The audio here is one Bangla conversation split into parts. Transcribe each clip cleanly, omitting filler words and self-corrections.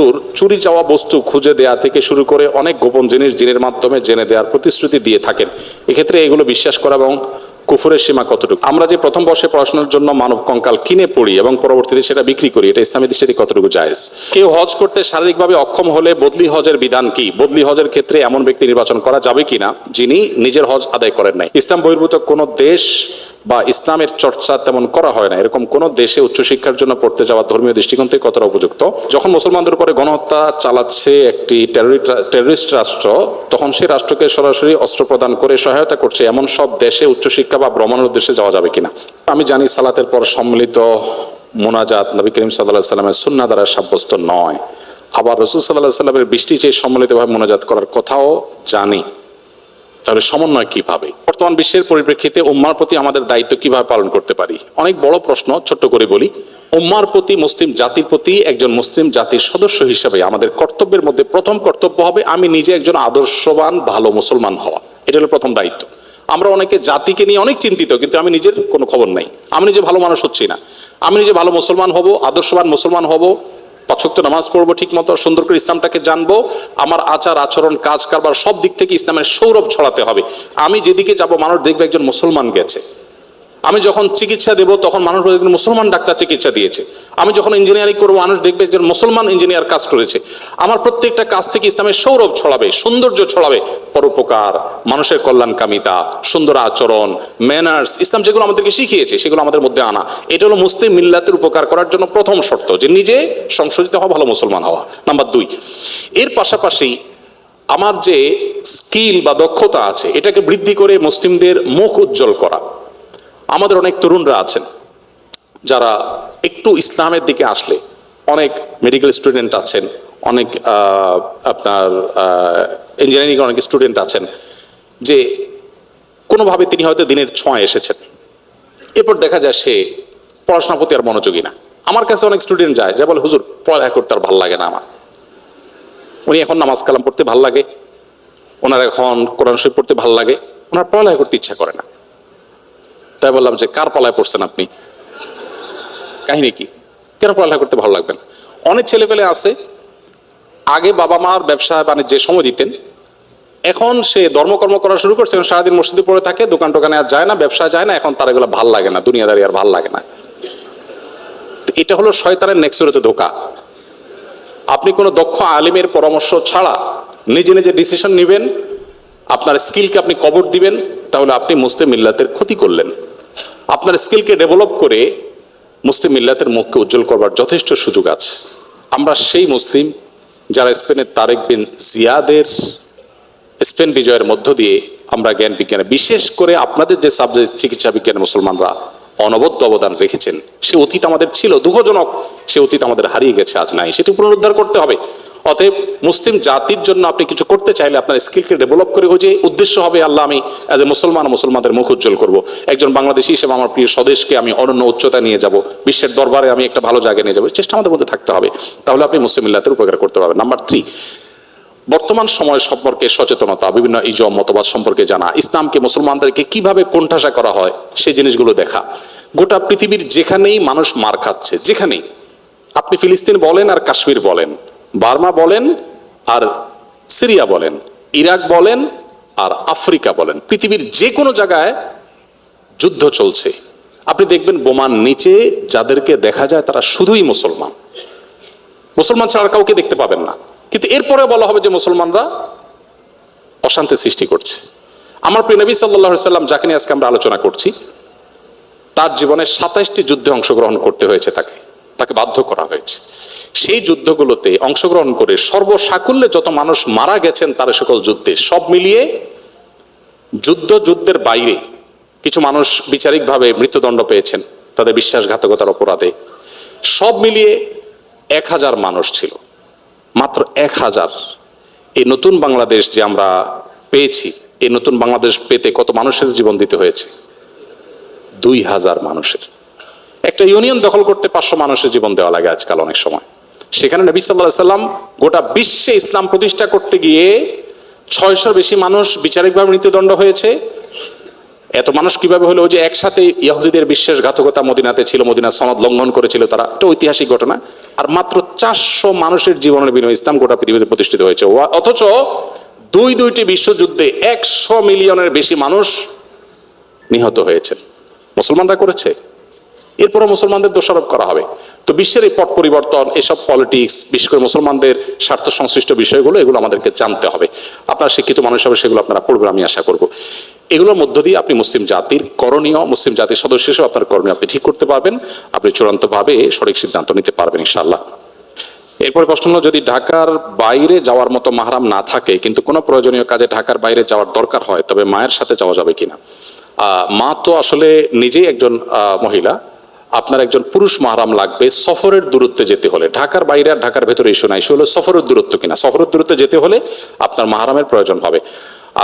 হুজুর চুরি যাওয়া বস্তু খুঁজে দেয়া থেকে শুরু করে অনেক গোপন জিনিস জিনের মাধ্যমে জেনে দেওয়ার প্রতিশ্রুতি দিয়ে থাকেন, এক্ষেত্রে এগুলো বিশ্বাস করা এবং কুফুরের সীমা কতটুকু? আমরা যে প্রথম বর্ষে পড়াশোনার জন্য মানব কঙ্কাল কিনে পড়ি এবং পরবর্তীতে সেটা বিক্রি করি, এটা ইসলামী দৃষ্টিতে কতটুকু জায়েজ? কেউ হজ করতে শারীরিকভাবে অক্ষম হলে বদলি হজের বিধান কি? বদলি হজের ক্ষেত্রে এমন ব্যক্তি নির্বাচন করা যাবে কিনা যিনি নিজের হজ আদায় করেন নাই। ইসলাম বহির্ভূত কোনো দেশ বা ইসলামের চর্চা তেমন করা হয় না এরকম কোন দেশে উচ্চশিক্ষার জন্য পড়তে যাওয়া ধর্মীয় দৃষ্টিকোণ থেকে কতটা উপযুক্ত? যখন মুসলমানদের উপরে গণহত্যা চালাচ্ছে একটি টেররিস্ট রাষ্ট্র, তখন সেই রাষ্ট্রকে সরাসরি অস্ত্র প্রদান করে সহায়তা করছে এমন সব দেশে উচ্চশিক্ষা বা ভ্রমণের উদ্দেশ্যে যাওয়া যাবে কিনা? আমি জানি সালাতের পর সম্মিলিত মোনাজাত নবী করিম সাল্লাল্লাহু আলাইহি সাল্লামের সুন্নাহ দ্বারা সাব্যস্ত নয়। আবার রাসূল সাল্লাল্লাহু আলাইহি সাল্লামের বৃষ্টি চেয়ে সম্মিলিতভাবে মোনাজাত করার কথাও জানি। তাহলে সমন্বয় কিভাবে? বর্তমান বিশ্বের পরিপ্রেক্ষিতে উম্মার প্রতি আমাদের দায়িত্ব কিভাবে পালন করতে পারি? অনেক বড় প্রশ্ন, ছোট্ট করে বলি। উম্মার প্রতি, মুসলিম জাতির প্রতি একজন মুসলিম জাতির সদস্য হিসেবে আমাদের কর্তব্যের মধ্যে প্রথম কর্তব্য হবে আমি নিজে একজন আদর্শবান ভালো মুসলমান হওয়া। এটা হলো প্রথম দায়িত্ব। আমরা অনেকে জাতিকে নিয়ে অনেক চিন্তিত, কিন্তু আমি নিজের কোনো খবর নাই, আমি নিজে ভালো মানুষ হচ্ছি না। আমি নিজে ভালো মুসলমান হব, আদর্শবান মুসলমান হব, 5 ওয়াক্ত নামাজ পড়বো ঠিক মতো, সুন্দর করে ইসলামটাকে জানবো, আমার আচার আচরণ কাজ কারবার সব দিক থেকে ইসলামের সৌরভ ছড়াতে হবে। আমি যেদিকে যাব মানুষ দেখবে একজন মুসলমান গেছে। আমি যখন চিকিৎসা দেব তখন মানুষ বলবে একজন মুসলমান ডাক্তার চিকিৎসা দিয়েছে। আমি যখন ইঞ্জিনিয়ারিং করবো মানুষ দেখবে একজন মুসলমান ইঞ্জিনিয়ার কাজ করেছে। আমার প্রত্যেকটা কাজ থেকে ইসলামের সৌরভ ছড়াবে, সৌন্দর্য ছড়াবে, পরোপকার, মানুষের কল্যাণকামিতা, সুন্দর আচরণ, ম্যানার্স, ইসলাম যেগুলো আমাদেরকে শিখিয়েছে সেগুলো আমাদের মধ্যে আনা। এটা হলো মুসলিম মিল্লাতের উপকার করার জন্য প্রথম শর্ত, যে নিজে সংশোধিত হওয়া, ভালো মুসলমান হওয়া। নাম্বার 2, এর পাশাপাশি আমার যে স্কিল বা দক্ষতা আছে এটাকে বৃদ্ধি করে মুসলিমদের মুখ উজ্জ্বল করা। আমাদের অনেক তরুণরা আছেন যারা একটু ইসলামের দিকে আসলে, অনেক মেডিকেল স্টুডেন্ট আছেন, অনেক আপনার ইঞ্জিনিয়ারিং অনেক স্টুডেন্ট আছেন, যে কোনোভাবে তিনি হয়তো দিনের ছোঁয়ায় এসেছেন, এরপর দেখা যায় সে পড়াশোনার প্রতি আর মনোযোগী না। আমার কাছে অনেক স্টুডেন্ট যায় যা বলে হুজুর পড়ালেখা করতে আর ভালো লাগে না আমার। উনি এখন নামাজ কালাম পড়তে ভালো লাগে, ওনার এখন কোরআন শরীফ পড়তে ভালো লাগে, ওনার পড়ালেখা করতে ইচ্ছা করে না। তাই বললাম যে কার পালায় পড়ছেন আপনি, কাহিনী কি, কেন পড়ালেখা করতে ভালো লাগবে না? অনেক ছেলেপেলে আছে আগে বাবা মার ব্যবসা বাণিজ্যে সময় দিতেন, এখন সে ধর্মকর্ম করা শুরু করছে, সারাদিন মসজিদে পড়ে থাকে, দোকান টোকানে আর যায় না, ব্যবসায় যায় না, এখন তার এগুলো ভাল লাগে না, দুনিয়াদারি আর ভাল লাগে না। এটা হলো শয়তানের নেক্সুরেতে ধোকা। আপনি কোনো দক্ষ আলিমের পরামর্শ ছাড়া নিজে নিজে ডিসিশন নেবেন, আপনার স্কিলকে আপনি কবর দিবেন, তাহলে আপনি মুসলিম মিল্লাতের ক্ষতি করলেন। আপনার স্কিলকে ডেভেলপ করে মুসলিম মিল্লাতের মুখকে উজ্জ্বল করবার যথেষ্ট সুযোগ আছে। আমরা সেই মুসলিম যারা স্পেনের তারেক বিন জিয়াদের স্পেন বিজয়ের মধ্য দিয়ে আমরা জ্ঞান বিজ্ঞানে, বিশেষ করে আপনাদের যে সাবজেক্ট চিকিৎসা বিজ্ঞানে মুসলমানরা অনবদ্য অবদান রেখেছেন, সে অতীত আমাদের ছিল দুঃখজনক, সে অতীত আমাদের হারিয়ে গেছে, আজ নাই, সেটি পুনরুদ্ধার করতে হবে। অতএব মুসলিম জাতির জন্য আপনি কিছু করতে চাইলে আপনার স্কিলকে ডেভেলপ করে, ওই যে উদ্দেশ্য হবে আল্লাহ আমি অ্যাজ এ মুসলমান মুসলমানদের মুখ উজ্জ্বল করবো, একজন বাংলাদেশি হিসেবে আমার প্রিয় স্বদেশকে আমি অনন্য উচ্চতা নিয়ে যাব, বিশ্বের দরবারে আমি একটা ভালো জায়গায় নিয়ে যাবো, চেষ্টা আমাদের মধ্যে থাকতে হবে, তাহলে আপনি মুসলিম মিল্লাতের উপকার করতে পারবেন। নাম্বার 3, বর্তমান সময় সম্পর্কে সচেতনতা, বিভিন্ন ইজম মতবাদ সম্পর্কে জানা, ইসলামকে মুসলমানদেরকে কিভাবে কোণঠাসা করা হয় সেই জিনিসগুলো দেখা। গোটা পৃথিবীর যেখানেই মানুষ মার খাচ্ছে, যেখানেই, আপনি ফিলিস্তিন বলেন আর কাশ্মীর বলেন, বার্মা বলেন আর সিরিয়া বলেন, ইরাক বলেন আর আফ্রিকা বলেন, পৃথিবীর যে কোনো জায়গায় যুদ্ধ চলছে। আপনি দেখবেন বোমার নিচে যাদেরকে দেখা যায় তারা শুধুই মুসলমান, মুসলমান ছাড়া কাউকে দেখতে পাবেন না, কিন্তু এরপরে বলা হবে যে মুসলমানরা অশান্তি সৃষ্টি করছে। আমার প্রিয় নবী সাল্লাল্লাহু আলাইহি সাল্লাম, যাকে নিয়ে আজকে আমরা আলোচনা করছি, তার জীবনে 27টি যুদ্ধে অংশগ্রহণ করতে হয়েছে, তাকে বাধ্য করা হয়েছে। সেই যুদ্ধগুলোতে অংশগ্রহণ করে সর্বসাকুল্যে যত মানুষ মারা গেছেন তার সকল যুদ্ধে, সব মিলিয়ে যুদ্ধের বাইরে কিছু মানুষ বিচারিকভাবে মৃত্যুদণ্ড পেয়েছেন তাদের বিশ্বাসঘাতকতার অপরাধে, সব মিলিয়ে 1000 মানুষ ছিল, মাত্র 1000। এই নতুন বাংলাদেশ যে আমরা পেয়েছি, এই নতুন বাংলাদেশ পেতে কত মানুষের জীবন দিতে হয়েছে? 2000 মানুষের। একটা ইউনিয়ন দখল করতে 500 মানুষের জীবন দেওয়া লাগে আজকাল অনেক সময়। সেখানে নবী সাল্লাল্লাহু আলাইহি সাল্লাম গোটা বিশ্বে ইসলাম প্রতিষ্ঠা করতে গিয়ে 600 বেশি মানুষ বিচারিকভাবে মৃত্যুদণ্ড হয়েছে। এত মানুষ কিভাবে হলো? যে একসাথে ইহুদিদের বিশ্বাসঘাতকতা মদিনাতে ছিল, মদিনার সনদ লঙ্ঘন করেছিল তারা, এটা ঐতিহাসিক ঘটনা। আর মাত্র 400 মানুষের জীবনের বিনিময়ে ইসলাম গোটা পৃথিবীতে প্রতিষ্ঠিত হয়েছে। অথচ দুইটি বিশ্বযুদ্ধে 100 মিলিয়নের বেশি মানুষ নিহত হয়েছে, মুসলমানরা করেছে। এরপরও মুসলমানদের দোষারোপ করা হবে। তো বিশ্বের এই পট পরিবর্তন, এসব পলিটিক্স, বিশেষ করে মুসলমানদের স্বার্থ সংশ্লিষ্ট বিষয়গুলো, এগুলো আমাদেরকে জানতে হবে। আপনারা শিক্ষিত মানুষ হিসেবে সেগুলো আপনারা পড়বেন, আমি আশা করব। এগুলোর মধ্য দিয়ে আপনি মুসলিম জাতির করণীয়, মুসলিম জাতির সদস্য হিসেবে আপনার করণীয় আপনি ঠিক করতে পারবেন, আপনি চূড়ান্তভাবে সঠিক সিদ্ধান্ত নিতে পারবেন ইনশাআল্লাহ। এরপরে প্রশ্ন হলো, যদি ঢাকার বাইরে যাওয়ার মতো মাহরাম না থাকে কিন্তু কোনো প্রয়োজনীয় কাজে ঢাকার বাইরে যাওয়ার দরকার হয়, তবে মায়ের সাথে যাওয়া যাবে কিনা? মা তো আসলে নিজেই একজন মহিলা, আপনার একজন পুরুষ মাহরাম লাগবে সফরের দূরত্বে যেতে হলে। ঢাকার বাইরে আর ঢাকার ভেতরে ইস্যু না, ইস্যু হলো সফরের দূরত্ব কিনা। সফরের দূরত্বে যেতে হলে আপনার মাহরামের প্রয়োজন হবে।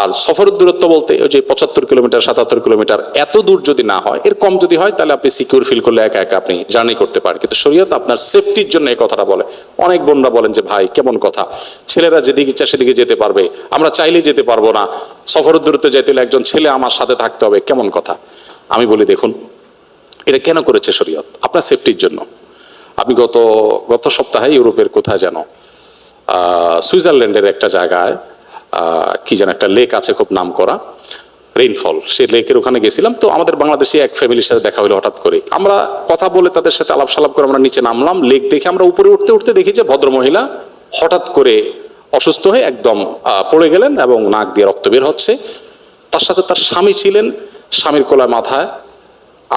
আর সফরের দূরত্ব বলতে ওই যে 75 কিলোমিটার 77 কিলোমিটার, এত দূর যদি না হয়, এর কম যদি হয়, তাহলে আপনি সিকিউর ফিল করলে একা একা আপনি জার্নি করতে পারেন। কিন্তু শরীয়ত আপনার সেফটির জন্য এই কথাটা বলে। অনেক বোনরা বলেন যে ভাই কেমন কথা, ছেলেরা যেদিকে ইচ্ছা সেদিকে যেতে পারবে, আমরা চাইলেই যেতে পারবো না, সফরের দূরত্বে যেতে হলে একজন ছেলে আমার সাথে থাকতে হবে, কেমন কথা? আমি বলি দেখুন, এটা কেন করেছে শরীয়ত? আপনার সেফটির জন্য। আমি গত সপ্তাহে ইউরোপের কোথায় যেন সুইজারল্যান্ডের একটা জায়গায় কি যেন একটা লেক আছে খুব নাম করা, রেইনফল, সেই লেকের ওখানে গেছিলাম। তো আমাদের বাংলাদেশি এক ফ্যামিলির সাথে দেখা হলো হঠাৎ করে। আমরা কথা বলে তাদের সাথে আলাপ সালাপ করে আমরা নিচে নামলাম। লেক দেখে আমরা উপরে উঠতে উঠতে দেখি যে ভদ্রমহিলা হঠাৎ করে অসুস্থ হয়ে একদম পড়ে গেলেন এবং নাক দিয়ে রক্ত বের হচ্ছে। তার সাথে তার স্বামী ছিলেন, স্বামীর কোলায় মাথায়।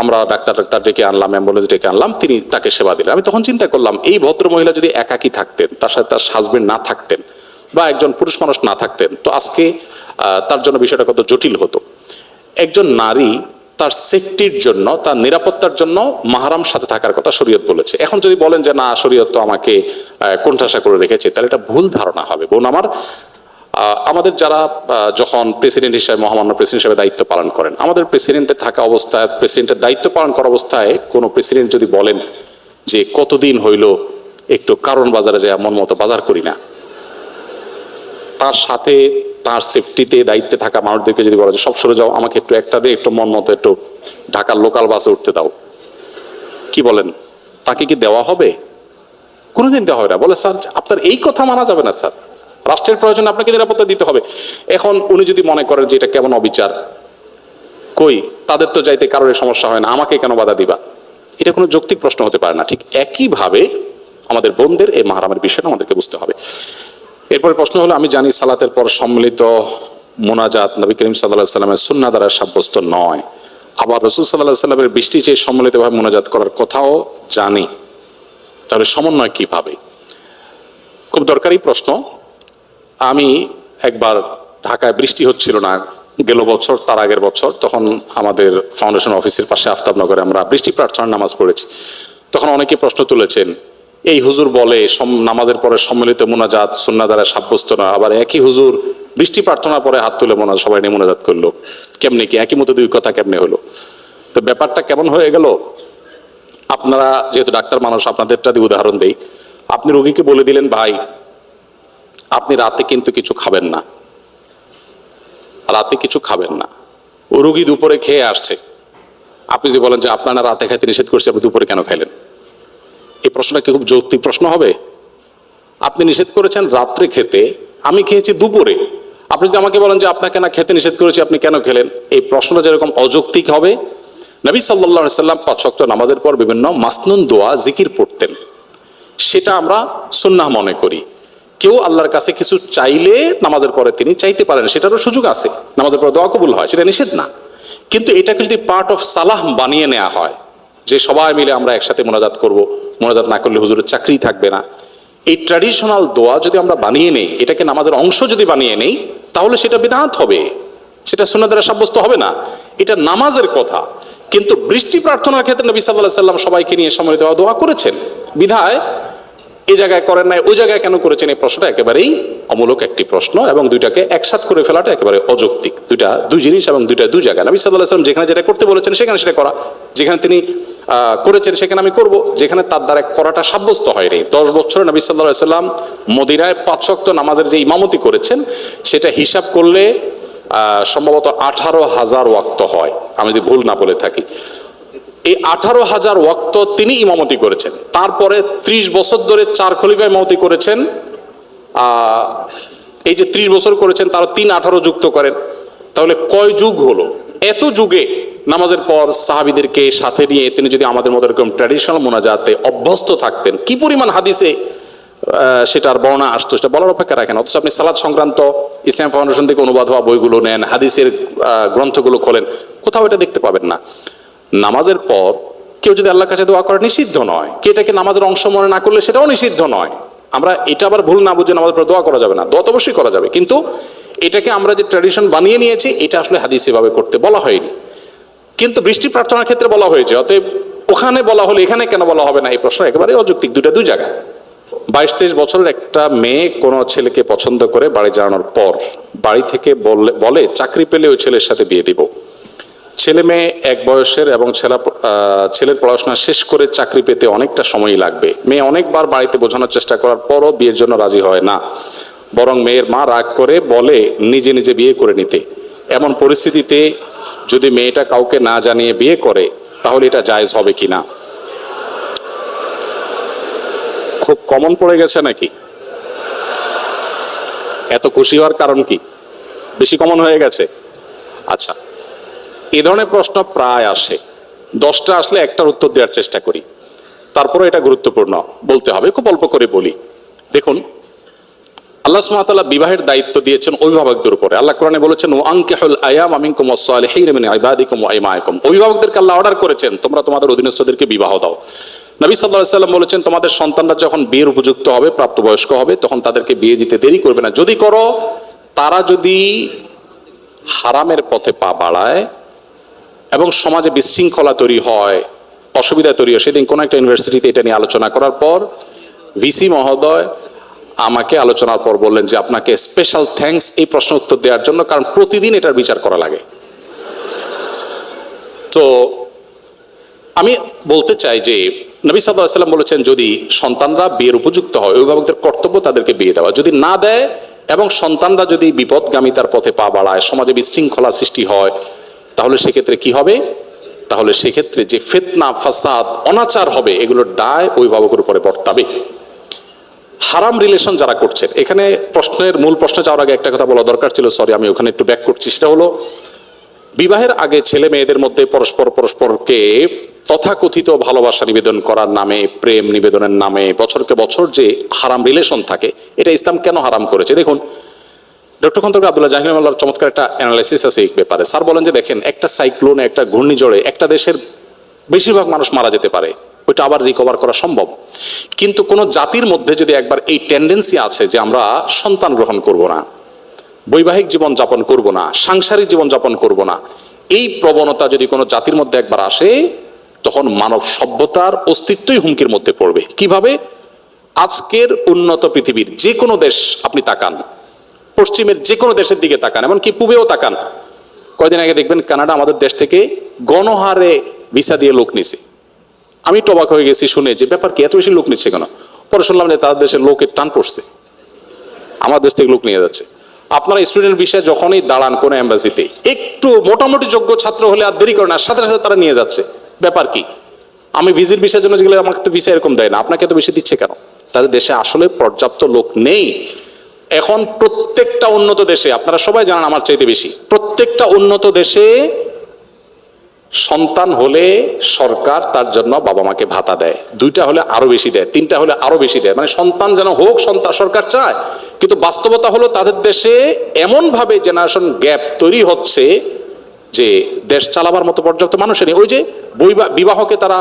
আমরা ডাক্তার ডেকে আনলাম, অ্যাম্বুলেন্স ডেকে আনলাম, তিনি তাকে সেবা দিলেন। আমি তখন চিন্তা করলাম, এই ভদ্রমহিলা যদি একাকী থাকতেন, তার সাথে তার হাজবেন্ড না থাকতেন বা একজন পুরুষ মানুষ না থাকতেন, তো আজকে তার জন্য বিষয়টা কত জটিল হতো। একজন নারী তার সেফটির জন্য, তার নিরাপত্তার জন্য মাহরাম সাথে থাকার কথা শরীয়ত বলেছে। এখন যদি বলেন যে না, শরীয়ত তো আমাকে কোণঠাসা করে রেখেছে, তাহলে এটা ভুল ধারণা হবে। বোন আমার, আমাদের যারা যখন প্রেসিডেন্ট হিসেবে, মহামান্য প্রেসিডেন্ট হিসেবে দায়িত্ব পালন করেন, আমাদের প্রেসিডেন্টে থাকা অবস্থায়, প্রেসিডেন্টের দায়িত্ব পালন করা অবস্থায় কোনো প্রেসিডেন্ট যদি বলেন যে কতদিন হইল একটু কারণ বাজারে যায় মন মতো বাজার করি না, তার সাথে তার সেফটিতে দায়িত্বে থাকা মানুষদেরকে যদি বলা যে সব সরে যাও, আমাকে একটু একটা দিয়ে একটু মন মতো একটু ঢাকার লোকাল বাসে উঠতে দাও, কি বলেন? তাকে কি দেওয়া হবে? কোনোদিন দেওয়া হবে না। বলে স্যার আপনার এই কথা মানা যাবে না স্যার, রাষ্ট্রের প্রয়োজনে আপনাকে নিরাপত্তা দিতে হবে। এখন উনি যদি মনে করেন যে এটা কেমন অবিচার, কই তাদের তো যাইতে কারোর সমস্যা হয় না, আমাকে কেন বাধা দিবা? এটা কোনো যৌক্তিক প্রশ্ন হতে পারে না। ঠিক একইভাবে আমাদের বোনদের এই মাহরামের বিষয়টা আমাদেরকে বুঝতে হবে। এরপরে প্রশ্ন হলো, আমি জানি সালাতের পর সম্মিলিত মোনাজাত নবী করিম সাল্লাল্লাহু আলাইহি ওয়াসাল্লামের সুন্নাহ দ্বারা সাব্যস্ত নয়, আবার রাসূল সাল্লাল্লাহু আলাইহি ওয়াসাল্লামের বৃষ্টি চেয়ে সম্মিলিতভাবে মোনাজাত করার কথাও জানি, তাহলে সমন্বয় কিভাবে? খুব দরকারি প্রশ্ন। আমি একবার ঢাকায় বৃষ্টি হচ্ছিল না গেল বছর, তার আগের বছর, তখন আমাদের ফাউন্ডেশন অফিসের পাশে আফতাবনগরে আমরা বৃষ্টি প্রার্থনার নামাজ পড়েছি। তখন অনেকে প্রশ্ন তুলেছেন, এই হুজুর বলে নামাজের পরে সম্মিলিত মোনাজাত সুন্নাহ দ্বারা সাব্যস্ত না, আবার একই হুজুর বৃষ্টি প্রার্থনার পরে হাত তুলে সবাই নিয়ে মোনাজাত করলো, কেমনে কি একই মতো দুই কথা কেমনে হলো? তো ব্যাপারটা কেমন হয়ে গেল? আপনারা যেহেতু ডাক্তার মানুষ, আপনাদেরটা দিয়ে উদাহরণ দেই। আপনি রোগীকে বলে দিলেন, ভাই আপনি রাতে কিন্তু কিছু খাবেন না, রাতে কিছু খাবেন না। ও রোগী দুপুরে খেয়ে আসছে, আপনি যে বলেন যে আপনারা রাতে খাইতে নিষেধ করছে, আপনি দুপুরে কেন খাইলেন? এই প্রশ্নটা কি খুব যৌক্তিক প্রশ্ন হবে? আপনি নিষেধ করেছেন রাত্রে খেতে, আমি খেয়েছি দুপুরে, আপনি যদি আমাকে বলেন যে আপনাকে না খেতে নিষেধ করেছি, আপনি কেন খেলেন? এই প্রশ্নটা যেরকম অযৌক্তিক হবে। নবী সাল্লাল্লাহু আলাইহি সাল্লাম 5 ওয়াক্ত নামাজের পর বিভিন্ন মাসনুন দোয়া জিকির পড়তেন, সেটা আমরা সুন্নাহ মনে করি। কেউ আল্লাহর কাছে কিছু চাইলে নামাজের পরে তিনি চাইতে পারেন, সেটারও সুযোগ আছে, নামাজের পরে দোয়া কবুল হয়, সেটা নিষেধ না। কিন্তু এটাকে যদি পার্ট অফ সালাহ বানিয়ে নেওয়া হয়, যে সবাই মিলে আমরা একসাথে মোনাজাত করব, মোনাজাত না করলে হুজুরের চাকরি থাকবে না, এই ট্র্যাডিশনাল দোয়া যদি আমরা বানিয়ে নেই, এটাকে নামাজের অংশ যদি বানিয়ে নেই, তাহলে সেটা বিদআত হবে, সেটা সুন্নাহ দ্বারা সাব্যস্ত হবে না। এটা নামাজের কথা। কিন্তু বৃষ্টি প্রার্থনার ক্ষেত্রে নবী সাল্লাল্লাহু আলাইহি সাল্লাম সবাইকে নিয়ে সম্মিলিত দোয়া করেছেন, বিধায় এই জায়গায় করেন নাই, ওই জায়গায় কেন করেছেন? এই প্রশ্নটা একেবারেই অমূলক একটি প্রশ্ন, এবং দুইটাকে একসাথ করে ফেলাটা একেবারে অযৌক্তিক। দুই জিনিস এবং দুই জায়গায়। নবী সাল্লাল্লাহু আলাইহি সাল্লাম যেখানে যেটা করতে বলেছেন সেখানে সেটা করা, যেখানে তিনি করেছেন সেখানে আমি করব, যেখানে তার দ্বারা করাটা সাব্যস্ত হয়নি। 10 বছরে নবী সাল্লাল্লাহু আলাইহি সাল্লাম মদিনায় 5 ওয়াক্ত নামাজের যে ইমামতি করেছেন, সেটা হিসাব করলে সম্ভবত 18,000 ওয়াক্ত হয়, আমি যদি ভুল না বলে থাকি। এই 18,000 ওয়াক্ত তিনি ইমামতি করেছেন। তারপরে 30 বছর ধরে 4 খলিফা ইমামতি করেছেন। এই যে 30 বছর করেছেন তার 3-18 যুক্ত করেন, তাহলে কয় যুগ হলো? এত যুগে নামাজের পর সাহাবীদেরকে সাথে নিয়ে তিনি যদি আমাদের মতো এরকম ট্র্যাডিশনাল মোনাজাতে অভ্যস্ত থাকতেন, কি পরিমাণ হাদিসে সেটার বর্ণনা আসতো সেটা বলার অপেক্ষা রাখেন। অথচ আপনি সালাত সংক্রান্ত ইসলাম ফাউন্ডেশন থেকে অনুবাদ হওয়া বইগুলো নেন, হাদিসের গ্রন্থগুলো খোলেন, কোথাও এটা দেখতে পাবেন না। নামাজের পর কেউ যদি আল্লাহর কাছে দোয়া করে নিষিদ্ধ নয়, কে এটাকে নামাজের অংশ মনে না করলে সেটাও নিষিদ্ধ নয়। আমরা এটা আবার ভুল না বুঝে নামাজের পর দোয়া করা যাবে না, দোয়া তো অবশ্যই করা যাবে, কিন্তু এটাকে আমরা যে ট্র্যাডিশন বানিয়ে নিয়েছি এটা আসলে হাদিস এভাবে করতে বলা হয়নি। কিন্তু বৃষ্টি প্রার্থনার ক্ষেত্রে বলা হয়েছে, অতএব ওখানে বলা হলে এখানে কেন বলা হবে না, এই প্রশ্ন একেবারে অযৌক্তিক। দুই জায়গায় 22-23 বছরের একটা মেয়ে কোনো ছেলেকে পছন্দ করে বাড়ি জানানোর পর বাড়ি থেকে বলে চাকরি পেলে ওই ছেলের সাথে বিয়ে দিব। ছেলে মেয়ে এক বয়সের এবং ছেলের পড়াশোনা শেষ করে চাকরি পেতে অনেকটা সময়ই লাগবে। মেয়ে অনেকবার বাড়িতে বোঝানোর চেষ্টা করার পরও বিয়ের জন্য রাজি হয় না, বরং মেয়ের মা রাগ করে বলে নিজে নিজে বিয়ে করে নিতে। এমন পরিস্থিতিতে যদি মেয়েটা কাউকে না জানিয়ে বিয়ে করে তাহলে এটা জায়েজ হবে কিনা? খুব কমন পড়ে গেছে নাকি? এত খুশি হওয়ার কারণ কি? বেশি কমন হয়ে গেছে? আচ্ছা, এই ধরনের প্রশ্ন প্রায় আসে। 10টা আসলে একটার উত্তর দেওয়ার চেষ্টা করি, তারপরে এটা গুরুত্বপূর্ণ বলতে হবে, খুব অল্প করে বলি। দেখুন, আল্লাহ সুবহানাহু ওয়া তাআলা বিবাহের দায়িত্ব দিয়েছেন অভিভাবকদের উপরে। আল্লাহ কোরআনে বলেছেন ওয়া আনকিহুল আয়ামা মিনকুম ওয়াস-সালিহিনা মিন ইবাদিকুম ওয়া ইমাইকুম। অভিভাবকদেরকে আল্লাহ অর্ডার করেছেন তোমরা তোমাদের অধীনস্থদেরকে বিবাহ দাও। নবী সাল্লাল্লাহু আলাইহি ওয়াসাল্লাম বলেছেন তোমাদের সন্তানরা যখন বিয়ের উপযুক্ত হবে, প্রাপ্তবয়স্ক হবে, তখন তাদেরকে বিয়ে দিতে দেরি করবে না। যদি করো, তারা যদি হারামের পথে পা বাড়ায় এবং সমাজে বিশৃঙ্খলা তৈরি হয়, অসুবিধা তৈরি হয়। সেদিন কোনো একটা ইউনিভার্সিটিতে এটা নিয়ে আলোচনা করার পর ভিসি মহোদয় আমাকে আলোচনার পর বললেন যে আপনাকে স্পেশাল থ্যাঙ্কস এই প্রশ্ন উত্তর দেওয়ার জন্য, কারণ প্রতিদিন এটার বিচার করা লাগে। তো আমি বলতে চাই যে নবী সাল্লাল্লাহু আলাইহি ওয়াসাল্লাম বলেছেন যদি সন্তানরা বিয়ের উপযুক্ত হয়, অভিভাবকদের কর্তব্য তাদেরকে বিয়ে দেওয়া। যদি না দেয় এবং সন্তানরা যদি বিপদগামিতার পথে পা বাড়ায়, সমাজে বিশৃঙ্খলা সৃষ্টি হয়, তাহলে সেক্ষেত্রে কি হবে? তাহলে সেক্ষেত্রে যে ফিতনা, ফাসাদ, অনাচার হবে, এগুলোর দায় অভিভাবকের উপরে বর্তাবে। হারাম রিলেশন যারা করছেন, এখানে প্রশ্নের মূল প্রশ্নে যাওয়ার আগে একটা কথা বলা দরকার ছিল, সরি আমি ওখানে একটু ব্যাক করছি। সেটা হলো বিবাহের আগে ছেলে মেয়েদের মধ্যে পরস্পরকে তথাকথিত ভালোবাসা নিবেদন করার নামে, প্রেম নিবেদনের নামে বছরকে বছর যে হারাম রিলেশন থাকে, এটা ইসলাম কেন হারাম করেছে? দেখুন, ডক্টর খন্দকার আব্দুল্লাহ জাহির রহমাতুল্লাহর চমৎকার একটা অ্যানালাইসিস আছে এই ব্যাপারে। স্যার বলেন যে দেখেন, একটা সাইক্লোনে, একটা ঘূর্ণিঝড়ে একটা দেশের বেশিরভাগ মানুষ মারা যেতে পারে, ওইটা আবার রিকভার করা সম্ভব। কিন্তু কোন জাতির মধ্যে যদি একবার এই টেন্ডেন্সি আছে যে আমরা সন্তান গ্রহণ করব না, বৈবাহিক জীবন যাপন করব না, সাংসারিক জীবন যাপন করব না, এই প্রবণতা যদি কোনো জাতির মধ্যে একবার আসে, তখন মানব সভ্যতার অস্তিত্বই হুমকির মধ্যে পড়বে। কিভাবে? আজকের উন্নত পৃথিবীর যে কোনো দেশ আপনি তাকান, পশ্চিমের যে কোনো দেশের দিকে তাকান, এমনকি পূবেও তাকান, কয়দিন আগে দেখবেন কানাডা আমাদের দেশ থেকে গণহারে ভিসা দিয়ে লোক নিছে। আমি তো অবাক হয়ে গেছি শুনে যে ব্যাপার কি, এত বেশি লোক নিচ্ছে কেন? পরে শুনলাম যে তাদের দেশের লোকের টান পড়ছে, আমার দেশ থেকে লোক নিয়ে যাচ্ছে। আপনারা স্টুডেন্ট ভিসায় যখনই দাঁড়ান কোনো এম্বাসিতে, একটু মোটামুটি যোগ্য ছাত্র হলে আর দেরি করে না, সাথে সাথে তারা নিয়ে যাচ্ছে। ব্যাপার কি? আমি ভিজিট ভিসার জন্য গেলে আমাকে তো ভিসা এরকম দেয় না, আপনাকে তো বেশি দিচ্ছে কেন? তাদের দেশে আসলে পর্যাপ্ত লোক নেই। এখন প্রত্যেকটা উন্নত দেশে, আপনারা সবাই জানেন আমার চাইতে বেশি, প্রত্যেকটা উন্নত দেশে সন্তান হলে সরকার তার জন্য বাবা মাকে ভাতা দেয়, 2টা হলে আরো বেশি দেয়, 3টা হলে আরো বেশি দেয়। মানে সন্তান যেন হোক, সন্তান সরকার চায়। কিন্তু বাস্তবতা হলো তাদের দেশে এমন ভাবে জেনারেশন গ্যাপ তৈরি হচ্ছে যে দেশ চালাবার মতো পর্যাপ্ত মানুষ নেই। ওই যে বিবাহকে তারা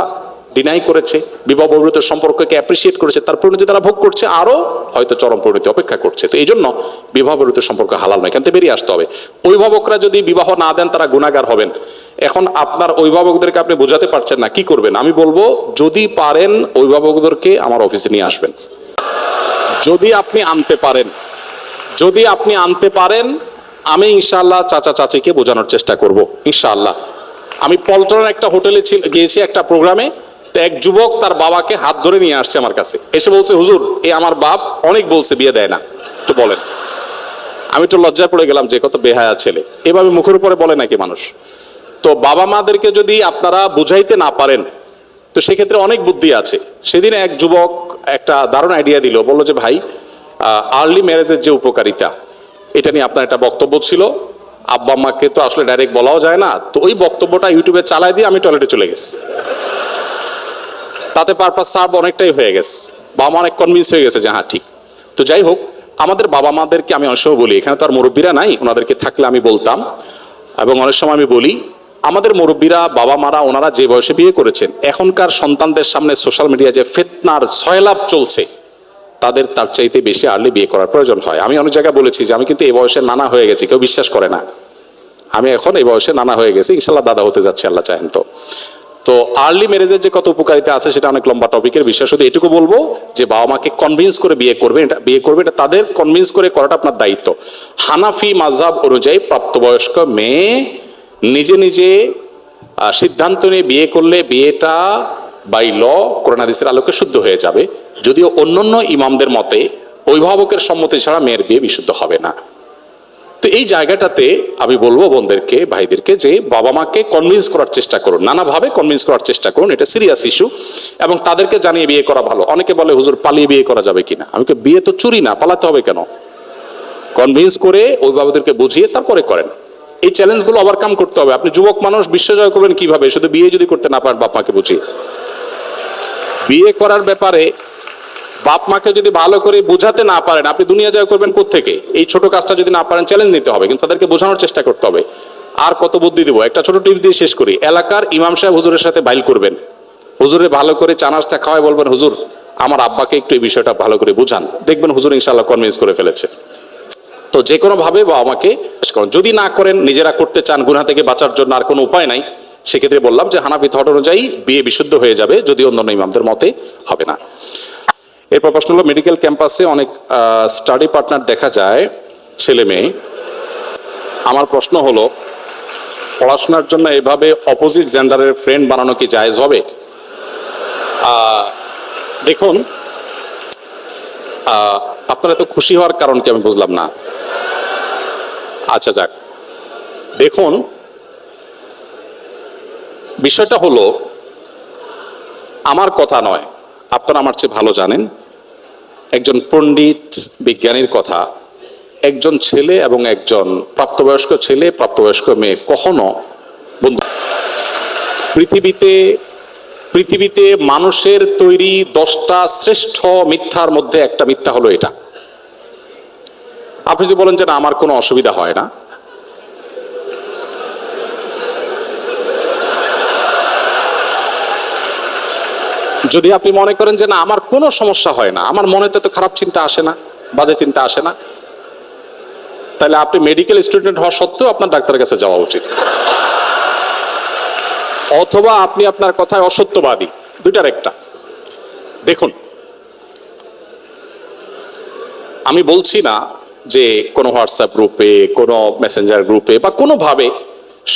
ডিনাই করেছে, বিবাহ বহির্ভূত সম্পর্ককে অ্যাপ্রিসিয়েট করেছে, তার পরিণতি তারা ভোগ করছে, আরো হয়তো চরম পরিণতি অপেক্ষা করছে। তো এই জন্য বিবাহ বহির্ভূত সম্পর্ক হালাল নয়, এখান থেকে বেরিয়ে আসতে হবে। অভিভাবকরা যদি বিবাহ না দেন তারা গুনাহগার হবেন। এখন আপনার অভিভাবকদেরকে আপনি বোঝাতে পারছেন না, কি করবেন? আমি বলবো যদি পারেন অভিভাবকদেরকে আমার অফিসে নিয়ে আসবেন। যদি আপনি আনতে পারেন আমি ইনশাআল্লাহ চাচা চাচিকে বোঝানোর চেষ্টা করব ইনশাআল্লাহ। আমি পল্টনের একটা হোটেলে গিয়েছি একটা প্রোগ্রামে, এক যুবক তার বাবাকে হাত ধরে নিয়ে আসছে আমার কাছে, এসে বলছে হুজুর এই আমার বাপ অনেক বলছে বিয়ে দেয় না, তো বলেন। আমি তো লজ্জায় পড়ে গেলাম যে কত বেহায়া ছেলে, এভাবে মুখের উপরে বলে নাকি মানুষ? তো বাবা মাদেরকে যদি আপনারা বুঝাইতে না পারেন, তো সেক্ষেত্রে অনেক বুদ্ধি আছে। সেদিন এক যুবক একটা দারুণ আইডিয়া দিল, বললো যে ভাই, আর্লি ম্যারেজের যে উপকারিতা, এটা নিয়ে আপনার একটা বক্তব্য ছিল, আব্বা আম্মাকে তো আসলে ডাইরেক্ট বলাও যায় না, তো ওই বক্তব্যটা ইউটিউবে চালাই দিয়ে আমি টয়লেটে চলে গেছি। তাতে পারপাস সার্ভ অনেকটাই হয়ে গেছে, বাবা মা অনেক কনভিন্স হয়ে গেছে যে হ্যাঁ ঠিক। তো যাই হোক, আমাদের বাবা মাদেরকে আমি অনেক সময় বলি, এখানে তো আর মুরব্বীরা নাই, ওনাদেরকে থাকলে আমি বলতাম, এবং অনেক সময় আমি বলি, আমাদের মুরব্বীরা বাবা মারা ওনারা যে বয়সে বিয়ে করেছেন, এখনকার সন্তানদের সামনে সোশ্যাল মিডিয়া যে ফিতনার সয়লাভ চলছে, তাদের তার চাইতে বেশি আর্লি বিয়ে করার প্রয়োজন হয়। আমি অনেক জায়গায় বলেছি যে আমি কিন্তু এই বয়সে নানা হয়ে গেছি, কেউ বিশ্বাস করে না। আমি এখন এই বয়সে নানা হয়ে গেছি, ইনশাল্লাহ দাদা হতে যাচ্ছে আল্লাহ চাহেন তো। তো আর্লি ম্যারেজের যে কত উপকারিতা আছে সেটা অনেক লম্বা টপিকের বিষয়। শুধু এটুকু বলবো যে বাবা মাকে কনভিন্স করে বিয়ে করবে, এটা তাদের কনভিন্স করে করাটা আপনার দায়িত্ব। হানাফি মাযহাব অনুযায়ী প্রাপ্তবয়স্ক মেয়ে নিজে নিজে সিদ্ধান্ত নিয়ে বিয়ে করলে বিয়েটা বাই ল কোরআন হাদিসের আলোকে শুদ্ধ হয়ে যাবে। যদিও অন্যান্য ইমামদের মতে অভিভাবকের সম্মতি ছাড়া মেয়ের বিয়ে বিশুদ্ধ হবে না। তো এই জায়গাটাতে আমি বলবো বোনদেরকে, ভাইদেরকে, যে বাবা মাকে কনভিন্স করার চেষ্টা করুন, নানাভাবে কনভিন্স করার চেষ্টা করুন। এটা সিরিয়াস ইস্যু, এবং তাদেরকে জানিয়ে বিয়ে করা ভালো। অনেকে বলে হুজুর পালিয়ে বিয়ে করা যাবে কিনা, আমি বিয়ে তো চুরি না, পালাতে হবে কেন? কনভিন্স করে অভিভাবকদেরকে বুঝিয়ে তারপরে করেন। এই চ্যালেঞ্জগুলো ওভারকাম করতে হবে। আপনি যুবক মানুষ, বিশ্ব জয় করবেন কিভাবে? শুধু বিয়ে যদি করতে না পারেন বাপ মাকে বুঝিয়ে। বিয়ে করার ব্যাপারে বাপ মাকে যদি ভালো করে বোঝাতে না পারেন, আপনি দুনিয়া জয় করবেন কোত্থেকে? এই ছোট কাজটা যদি না পারেন, চ্যালেঞ্জ নিতে হবে, কিন্তু তাদেরকে বোঝানোর চেষ্টা করতে হবে। আর কত বুদ্ধি দেবো, একটা ছোট টিপস দিয়ে শেষ করি। এলাকার ইমাম সাহেব হুজুরের সাথে বাইল করবেন, হুজুরে ভালো করে চা নাস্তা খাওয়ায় বলবেন, হুজুর আমার আব্বাকে একটু এই বিষয়টা ভালো করে বুঝান, দেখবেন হুজুর ইনশাআল্লাহ কনভিন্স করে ফেলেছে। তো যে কোনো ভাবে বাবা মাকে, যদি না করেন, নিজেরা করতে চান গুনাহ থেকে বাঁচার জন্য, আর কোনো উপায় নাই, সেক্ষেত্রে বললাম যে হানাফি থট অনুযায়ী বিয়ে বিশুদ্ধ হয়ে যাবে, যদি অন্যান্য ইমামদের মতে হবে না। এরপর প্রশ্ন হলো, মেডিকেল ক্যাম্পাসে অনেক স্টাডি পার্টনার দেখা যায়, ছেলে মেয়ে। আমার প্রশ্ন হলো, পড়াশোনার জন্য এভাবে অপোজিট জেন্ডারের ফ্রেন্ড বানানো কি জায়েজ হবে? দেখুন, আপনারা তো খুশি হওয়ার কারণ কি আমি বুঝলাম না। আচ্ছা যাক, দেখুন বিষয়টা হলো, আমার কথা নয়, আপনারা আমার চেয়ে ভালো জানেন, একজন পণ্ডিত বিজ্ঞানীর কথা। একজন ছেলে এবং একজন প্রাপ্তবয়স্ক ছেলে, প্রাপ্তবয়স্ক মেয়ে কখনো বন্ধু। পৃথিবীতে মানুষের তৈরি 10টা শ্রেষ্ঠ মিথ্যার মধ্যে একটা মিথ্যা হলো এটা। আপনি যদি বলেন যে না আমার কোনো অসুবিধা হয় না, যদি আপনি মনে করেন যে না আমার কোনো সমস্যা হয় না, আমার মনে তো খারাপ চিন্তা আসে না, বাজে চিন্তা আসে না, তাহলে আপনি মেডিকেল স্টুডেন্ট হওয়া সত্ত্বেও আপনার ডাক্তারের কাছে যাওয়া উচিত। অথবা আপনি আপনার কথায় অসত্যবাদী, দুইটার একটা। দেখুন, আমি বলছি না যে কোনো হোয়াটসঅ্যাপ গ্রুপে, কোনো মেসেঞ্জার গ্রুপে বা কোনোভাবে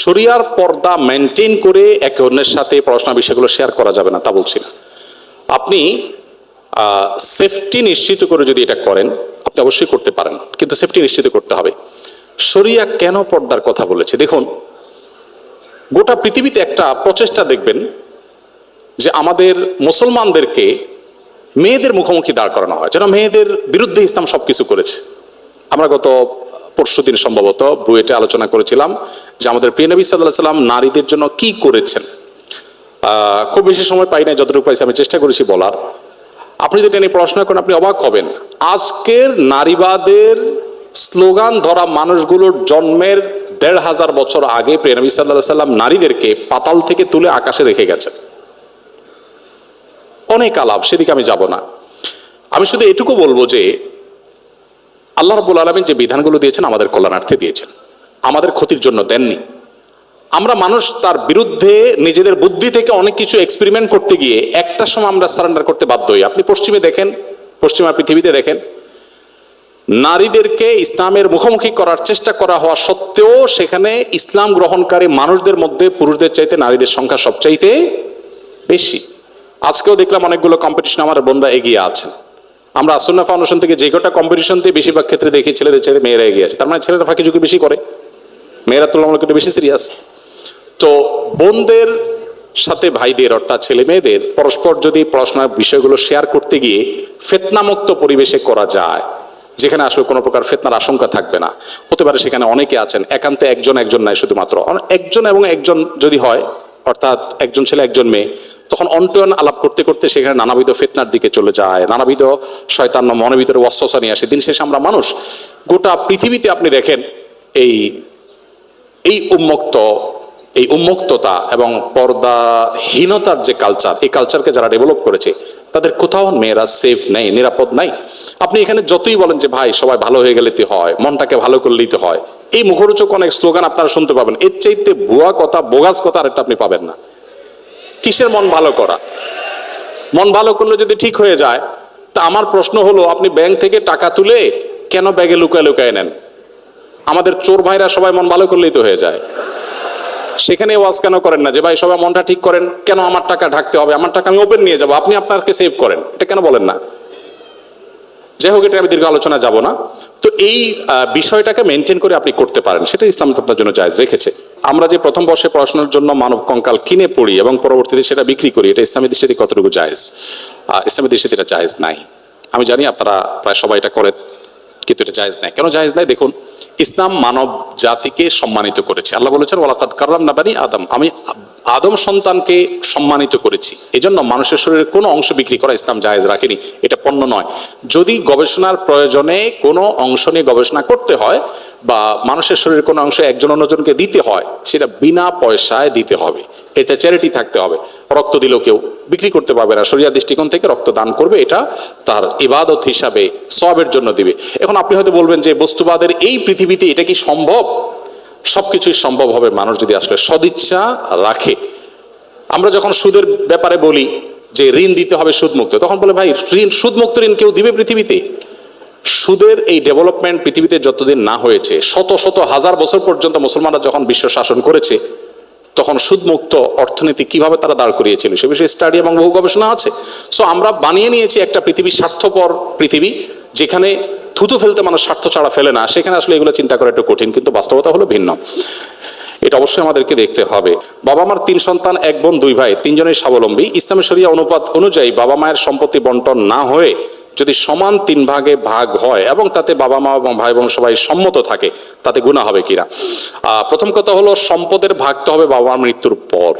শরিয়ার পর্দা মেনটেন করে একে অন্যের সাথে পড়াশোনা বিষয়গুলো শেয়ার করা যাবে না, তা বলছি না। আপনি সেফটি নিশ্চিত করে যদি এটা করেন, আপনি অবশ্যই করতে পারেন, কিন্তু সেফটি নিশ্চিত করতে হবে। শরিয়া কেন পর্দার কথা বলেছে? দেখুন, গোটা পৃথিবীতে একটা প্রচেষ্টা দেখবেন যে আমাদের মুসলমানদেরকে মেয়েদের মুখোমুখি দাঁড় করানো হয়, যেন মেয়েদের বিরুদ্ধে ইসলাম সবকিছু করেছে। আমরা গত পরশুদিন সম্ভবত বুয়েটে আলোচনা করেছিলাম যে আমাদের প্রিয় নবী সাল্লাল্লাহু আলাইহি ওয়াসাল্লাম নারীদের জন্য কি করেছেন। খুব বেশি সময় পাই নাই, যতটুকু পাইছি আমি চেষ্টা করেছি বলার। আপনি যদি এটা নিয়ে পড়াশোনা করেন, আপনি অবাক হবেন। আজকের নারীবাদের স্লোগান ধরা মানুষগুলোর জন্মের ১৫০০ বছর আগে প্রিয় নবী সাল্লাল্লাহু আলাইহি ওয়াসাল্লাম নারীদেরকে পাতাল থেকে তুলে আকাশে রেখে গেছেন। অনেক আলাপ, সেদিকে আমি যাব না। আমি শুধু এটুকু বলবো যে আল্লাহ রাব্বুল আলামিন যে বিধানগুলো দিয়েছেন আমাদের কল্যাণার্থে দিয়েছেন, আমাদের ক্ষতির জন্য দেননি। আমরা মানুষ তার বিরুদ্ধে নিজেদের বুদ্ধি থেকে অনেক কিছু এক্সপেরিমেন্ট করতে গিয়ে একটা সময় আমরা সারেন্ডার করতে বাধ্য হই। আপনি পশ্চিমে দেখেন, পশ্চিমা পৃথিবীতে দেখেন, নারীদেরকে ইসলামের মুখোমুখি করার চেষ্টা করা হওয়া সত্ত্বেও সেখানে ইসলাম গ্রহণকারী মানুষদের মধ্যে পুরুষদের চাইতে নারীদের সংখ্যা সবচাইতে বেশি। আজকেও দেখলাম অনেকগুলো কম্পিটিশন আমার বোনরা এগিয়ে আছে। আমরা আসুন্নাহ ফাউন্ডেশন থেকে যে কটা কম্পিটিশনতে বেশিরভাগ ক্ষেত্রে দেখি ছেলেদের চাইতে মেয়েরা এগিয়ে আছে, তার মানে ছেলেরা ফাঁকি ঝুঁকি বেশি করে, মেয়েরা তুলনামূলক একটু বেশি সিরিয়াস। তো বোনদের সাথে ভাইদের অর্থাৎ ছেলে মেয়েদের পরস্পর যদি পড়াশোনার বিষয়গুলো শেয়ার করতে গিয়ে ফিতনামুক্ত পরিবেশে করা যায়, যেখানে আসলে কোনো প্রকার ফিতনার আশঙ্কা থাকবে না। হতে পারে সেখানে অনেকে আছেন, একান্তে একজন একজন নাই, শুধুমাত্র একজন এবং একজন যদি হয়, অর্থাৎ একজন ছেলে একজন মেয়ে, তখন অন্টন আলাপ করতে করতে সেখানে নানাবিধ ফিতনার দিকে চলে যায়, নানাবিধ শয়তান মনের ভিতরে ওয়াসওয়াসা নিয়ে আসে। দিন শেষে আমরা মানুষ, গোটা পৃথিবীতে আপনি দেখেন এই এই উন্মুক্ততা এবং পর্দাহীনতার যে কালচার, এই কালচারকে যারা ডেভেলপ করেছে তাদের কোথাও মেয়েরা সেফ নেই, নিরাপদ নাই। আপনি এখানে যতই বলেন যে ভাই সবাই ভালো হয়ে গেলে তো হয়, মনটাকে ভালো করলেই তো হয়, এই মুখরোচক অনেক স্লোগান আপনারা শুনতে পাবেন, এর চাইতে ভুয়া কথা, বোগাস কথা আরেকটা আপনি পাবেন না। কিসের মন ভালো করা? মন ভালো করলে যদি ঠিক হয়ে যায়, তা আমার প্রশ্ন হলো, আপনি ব্যাংক থেকে টাকা তুলে কেন ব্যাগে লুকায় লুকায় নেন? আমাদের চোর ভাইরা সবাই মন ভালো করলেই তো হয়ে যায়। সেখানে ওয়াজ কেন করেন না যে ভাই সবাই মনটা ঠিক করেন, কেন আমার টাকা ঢাকতে হবে, আমার টাকা আমি ওপেন নিয়ে যাবো, আপনি আপনাকে সেভ করেন, এটা কেন বলেন না? যাই হোক, এটা আমি দীর্ঘ আলোচনা যাব না। তো এই বিষয়টাকে মেনটেন করে আপনি করতে পারেন, সেটা ইসলাম আপনার জন্য জায়েজ রেখেছে। আমরা যে প্রথম বর্ষে পড়াশোনার জন্য মানব কঙ্কাল কিনে পড়ি এবং পরবর্তীতে সেটা বিক্রি করি, এটা ইসলামী দৃষ্টিতে কতটুকু জায়েজ? ইসলামী দৃষ্টিতে এটা জায়েজ নাই। আমি জানি আপনারা প্রায় সবাই এটা করেন, কিন্তু এটা জায়েজ নাই। কেন জায়েজ নাই? দেখুন, ইসলাম মানব জাতিকে সম্মানিত করেছে। আল্লাহ বলেছেন ওয়ালাকাদ কাররামনা বানি আদম, আমি আদম সন্তানকে সম্মানিত করেছি। এজন্য মানুষের শরীরের কোনো অংশ বিক্রি করা ইসলাম জায়েজ রাখেনি, এটা পণ্য নয়। যদি গবেষণার প্রয়োজনে কোনো অংশ নিয়ে গবেষণা করতে হয় বা মানুষের শরীরের কোনো অংশ একজন অন্যজনকে দিতে হয়, সেটা বিনা পয়সায় দিতে হবে, এটা চ্যারিটি থাকতে হবে। রক্ত দিলেও কেউ বিক্রি করতে পারবে না, শরিয়া দৃষ্টিকোণ থেকে রক্ত দান করবে, এটা তার ইবাদত হিসাবে সওয়াবের জন্য দিবে। এখন আপনি হয়তো বলবেন যে বস্তুবাদের এই পৃথিবীতে এটা কি সম্ভব? সবকিছুই সম্ভব হবে মানুষ যদি আসলে সদিচ্ছা রাখে। আমরা যখন সুদের ব্যাপারে বলি যে ঋণ দিতে হবে সুদমুক্ত, তখন বলে ভাই সুদমুক্ত ঋণ কেউ দিবে পৃথিবীতে? সুদের এই ডেভেলপমেন্ট পৃথিবীতে যতদিন না হয়েছে, শত শত হাজার বছর পর্যন্ত মুসলমানরা যখন বিশ্ব শাসন করেছে, তখন সুদমুক্ত অর্থনীতি কিভাবে তারা দাঁড় করিয়েছিল সে বিষয়ে স্টাডি এবং বহু গবেষণা আছে। সো আমরা বানিয়ে নিয়েছি একটা পৃথিবী, স্বার্থপর পৃথিবী, যেখানে থুতু ফেলতে মানুষ স্বার্থ ছাড়া ফেলে না। সেখানে আসলে এগুলো চিন্তা করা একটু কঠিন, কিন্তু বাস্তবতা হলো ভিন্ন। এটা অবশ্যই আমাদেরকে দেখতে হবে। বাবা মার 3 সন্তান, 1 বোন 2 ভাই, 3জনই স্বাবলম্বী। ইসলামের শরিয়া অনুপাত অনুযায়ী বাবা মায়ের সম্পত্তি বন্টন না হয়ে যদি সমান 3 ভাগে ভাগ হয় এবং তাতে বাবা মা এবং ভাই বোন সবাই সম্মত থাকে, তাতে গুনাহ হবে কিনা? প্রথম কথা হলো, সম্পদের ভাগটা হবে বাবা মার মৃত্যুর পর।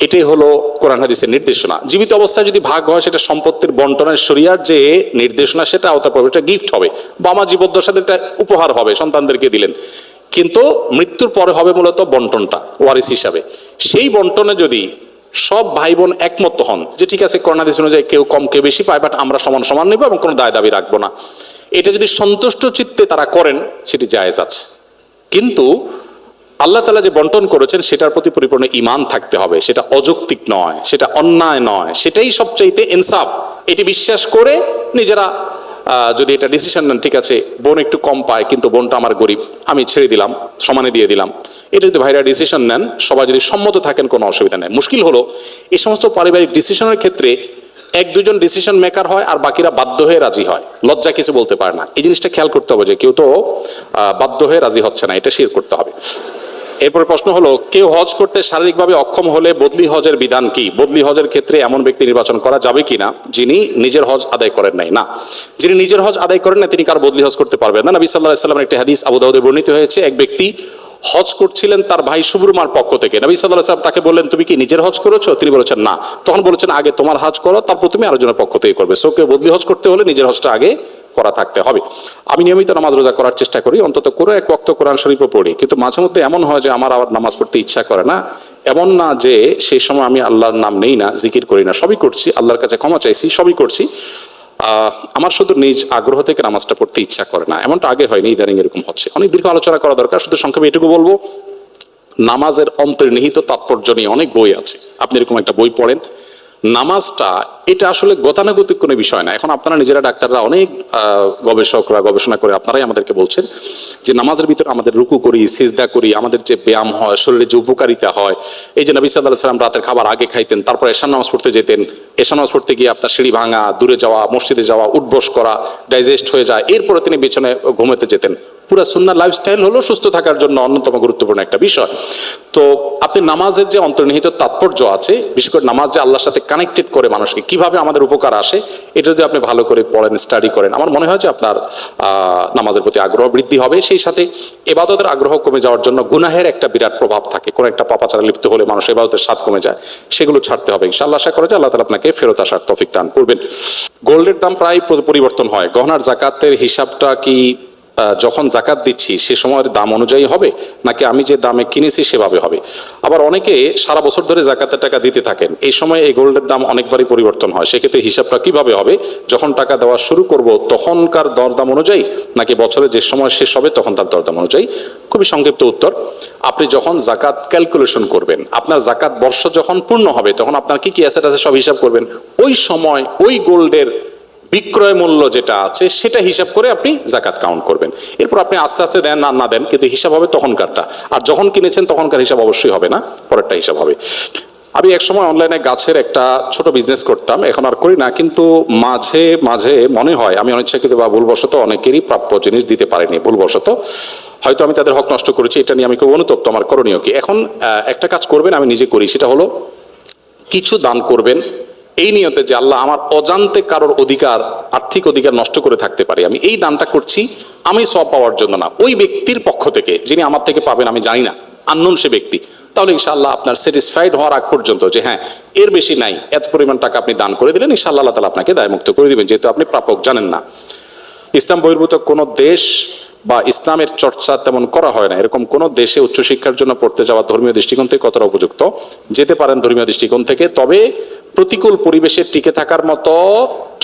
এটাই হলো কোরআন হাদিসের নির্দেশনা। জীবিত অবস্থায় যদি ভাগ হয়, সেটা সম্পত্তির বন্টনের শরিয়ার যে নির্দেশনা সেটা আওতা পড়বে, এটা গিফট হবে, বাবা মা জীবদ্দশাতে এটা উপহার হবে, সন্তানদেরকে দিলেন। কিন্তু মৃত্যুর পরে হবে মূলত বন্টনটা ওয়ারিস হিসাবে। সেই বন্টনে যদি সব ভাই বোন একমত হন যে ঠিক আছে, কোরআন হাদিস অনুযায়ী কেউ কম কেউ বেশি পায়, বাট আমরা সমান সমান নেব এবং কোনো দায় দাবি রাখবো না, এটা যদি সন্তুষ্ট চিত্তে তারা করেন, সেটি জায়েজ আছে। কিন্তু আল্লাহ তাআলা যে বন্টন করেছেন সেটার প্রতি পরিপূর্ণ ঈমান থাকতে হবে, সেটা অযৌক্তিক নয়, সেটা অন্যায় নয়, সেটাই সবচাইতে ইনসাফ। এটি বিশ্বাস করে নিজেরা যদি এটা ডিসিশন নেন, ঠিক আছে বোন একটু কম পায় কিন্তু বোনটা আমার গরিব, আমি ছেড়ে দিলাম, সমানে দিয়ে দিলাম, এটা যদি ভাইরা ডিসিশন নেন, সবাই যদি সম্মত থাকেন, কোনো অসুবিধা নেই। মুশকিল হলো এই সমস্ত পারিবারিক ডিসিশনের ক্ষেত্রে 1-2জন ডিসিশন মেকার হয় আর বাকিরা বাধ্য হয়ে রাজি হয়, লজ্জা কিছু বলতে পারে না। এই জিনিসটা খেয়াল করতে হবে যে কেউ তো বাধ্য হয়ে রাজি হচ্ছে না, এটা শির করতে হবে। এরপরে প্রশ্ন হলো, কেউ হজ করতে শারীরিকভাবে অক্ষম হলে বদলি হজের বিধান কি? বদলি হজের ক্ষেত্রে এমন ব্যক্তি নির্বাচন করা যাবে কিনা যিনি নিজের হজ আদায় করেন নাই? না, যিনি নিজের হজ আদায় করেন না তিনি কার বদলি হজ করতে পারবেন না। নবী সাল্লাল্লাহু আলাইহি ওয়াসাল্লামের একটি হাদিস আবু দাউদে বর্ণিত হয়েছে, এক ব্যক্তি হজ করছিলেন তার ভাই সুবরমার পক্ষ থেকে। নবী সাল্লাল্লাহু আলাইহি ওয়াসাল্লাম তাকে বললেন, তুমি কি নিজের হজ করেছো? তিনি বলেছেন না। তখন বলেছেন, আগে তোমার হজ করো, তারপর তুমি আরেকজনের পক্ষ থেকে করবে। সো কেউ বদলি হজ করতে হলে নিজের হজটা আগে করা থাকতে হবে। আমি নিয়মিত নামাজ রোজা করার চেষ্টা করি, অন্তত করে 1 ওয়াক্ত কোরআন শরীফও পড়ি, কিন্তু মাঝে মধ্যে এমন হয় যে আমার আবার নামাজ পড়তে ইচ্ছা করে না। এমন না যে সেই সময় আমি আল্লাহর নাম নেই না, জিকির করি না, সবই করছি, আল্লাহর কাছে ক্ষমা চাইছি, সবই করছি, আমার শুধু নিজ আগ্রহ থেকে নামাজটা পড়তে ইচ্ছা করে না। এমনটা আগে হয়নি, ইদানিং এরকম হচ্ছে। অনেক দীর্ঘ আলোচনা করা দরকার, শুধু সংক্ষেপে এটুকু বলবো, নামাজের অন্তর্নিহিত তাৎপর্য নিয়ে অনেক বই আছে, আপনি এরকম একটা বই পড়েন। নামাজটা এটা আসলে গতানুগতিক কোনো বিষয় না। এখন আপনারা নিজেরা ডাক্তাররা অনেক গবেষকরা গবেষণা করে আপনারাই আমাদেরকে বলছেন যে নামাজের ভিতরে আমাদের রুকু করি, সিজদা করি, আমাদের যে ব্যায়াম হয়, শরীরে যে উপকারিতা হয়, এই যে নবী সাল্লাল্লাহু আলাইহি ওয়াসাল্লাম রাতের খাবার আগে খাইতেন, তারপর এশার নামাজ পড়তে যেতেন, এশার নামাজ পড়তে গিয়ে আপনার সিঁড়ি ভাঙা, দূরে যাওয়া, মসজিদে যাওয়া, উঠবস করা, ডাইজেস্ট হয়ে যায়, এরপরে তিনি বিছানায় ঘুমাতে যেতেন। পুরো সুন্নাহ লাইফস্টাইল হলো সুস্থ থাকার জন্য অন্যতম গুরুত্বপূর্ণ একটা বিষয়। তো আপনি নামাজের যে অন্তর্নিহিত তাৎপর্য আছে, বিশেষ করে নামাজ যে আল্লাহর সাথে কানেক্টেড করে মানুষকে, কিভাবে আমাদের উপকার আসে, এটা যদি আপনি ভালো করে পড়েন, স্টাডি করেন, আমার মনে হয় যে আপনার নামাজের প্রতি আগ্রহ বৃদ্ধি হবে। সেই সাথে ইবাদতের আগ্রহ কমে যাওয়ার জন্য গুনাহের একটা বিরাট প্রভাব থাকে। কোনো একটা পাপাচারে লিপ্ত হলে মানুষ ইবাদতের স্বাদ কমে যায়, সেগুলো ছাড়তে হবে ইনশাআল্লাহ। আশা করে যে আল্লাহ তাআলা আপনাকে ফেরত আসার তৌফিক দান করবেন। গোল্ডের দাম প্রায় পরিবর্তন হয়, গহনার জাকাতের হিসাবটা কি যখন জাকাত দিচ্ছি সে সময়ের দাম অনুযায়ী হবে, নাকি আমি যে দামে কিনেছি সেভাবে হবে? আবার অনেকে সারা বছর ধরে জাকাতের টাকা দিতে থাকেন, এই সময় এই গোল্ডের দাম অনেকবারই পরিবর্তন হয়, সেক্ষেত্রে হিসাবটা কিভাবে হবে? যখন টাকা দেওয়া শুরু করব তখনকার দরদাম অনুযায়ী, নাকি বছরে যে সময় শেষ হবে তখন তার দরদাম অনুযায়ী? খুবই সংক্ষিপ্ত উত্তর, আপনি যখন জাকাত ক্যালকুলেশন করবেন, আপনার জাকাত বর্ষ যখন পূর্ণ হবে, তখন আপনার কি কি অ্যাসেট আছে সব হিসাব করবেন। ওই সময় ওই গোল্ডের বিক্রয় মূল্য যেটা আছে সেটা হিসাব করে আপনি জাকাত কাউন্ট করবেন। এরপর আপনি আস্তে আস্তে দেন না দেন, কিন্তু হিসাব হবে তখনকারটা। আর যখন কিনেছেন তখনকার হিসাব অবশ্যই হবে না, পরেরটা হিসাব হবে। আমি এক সময় অনলাইনে গাছের একটা ছোট বিজনেস করতাম, এখন আর করি না, কিন্তু মাঝে মাঝে মনে হয় আমি অনিচ্ছাকৃত বা ভুলবশত অনেকেরই প্রাপ্য জিনিস দিতে পারিনি, ভুলবশত হয়তো আমি তাদের হক নষ্ট করেছি। এটা নিয়ে আমি খুব অনুতপ্ত। আমার করণীয় কি? এখন একটা কাজ করবেন, আমি নিজে করি, সেটা হলো কিছু দান করবেন এই নিয়তে যে আল্লাহ আমার অজান্তে কারোর অধিকার, আর্থিক অধিকার নষ্ট করে থাকতে পারে, আমি এই দানটা করছি আমি সওয়াব পাওয়ার জন্য না, ওই ব্যক্তির পক্ষ থেকে, যিনি আমার থেকে পাবেন আমি জানি না, আননোন সে ব্যক্তি। তাহলে ইনশাআল্লাহ আপনার স্যাটিসফাইড হওয়ার আগ পর্যন্ত যে হ্যাঁ এর বেশি নাই, এত পরিমাণ টাকা আপনি দান করে দিলেন, ইনশাআল্লাহ আল্লাহ তাআলা আপনাকে দায়মুক্ত করে দিবেন, যেহেতু আপনি প্রাপক জানেন না। ইসলাম বহির্ভূত কোনো দেশ বা ইসলামের চর্চা তেমন করা হয় না, এরকম কোন দেশে উচ্চশিক্ষার জন্য পড়তে যাওয়া ধর্মীয় দৃষ্টিকোণ থেকে কতটা উপযুক্ত? যেতে পারেন ধর্মীয় দৃষ্টিকোণ থেকে, তবে প্রতিকূল পরিবেশে টিকে থাকার মতো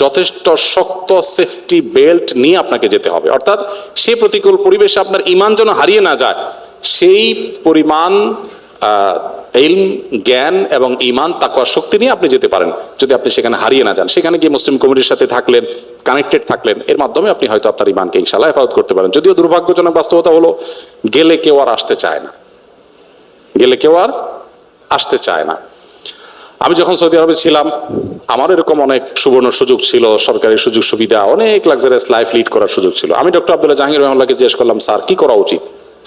যথেষ্ট শক্ত সেফটি বেল্ট নিয়ে আপনাকে যেতে হবে। অর্থাৎ সেই প্রতিকূল পরিবেশে আপনার ঈমান যেন হারিয়ে না যায়, সেই পরিমাণ ইলম, জ্ঞান এবং ঈমান, তাকওয়ার শক্তি নিয়ে আপনি যেতে পারেন। যদি আপনি সেখানে হারিয়ে না যান, সেখানে গিয়ে মুসলিম কমিউনিটির সাথে থাকলেন, কানেক্টেড থাকলেন, এর মাধ্যমে আপনি হয়তো আপনার ঈমানকে ইনশাআল্লাহ হেফাজত করতে পারেন। যদিও দুর্ভাগ্যজনক বাস্তবতা হলো গেলে কেউ আর আসতে চায় না, গেলে কেউ আর আসতে চায় না। আমি যখন সৌদি আরবে ছিলাম, আমার এরকম অনেক সুবর্ণ সুযোগ ছিল, সরকারি সুযোগ সুবিধা, অনেক লাক্সারিয়াস লাইফ লিড করার সুযোগ ছিল। আমি ডক্টর আব্দুল্লাহ জাহাঙ্গীর রহমানুল্লাহকে জিজ্ঞেস করলাম, স্যার কি করা উচিত?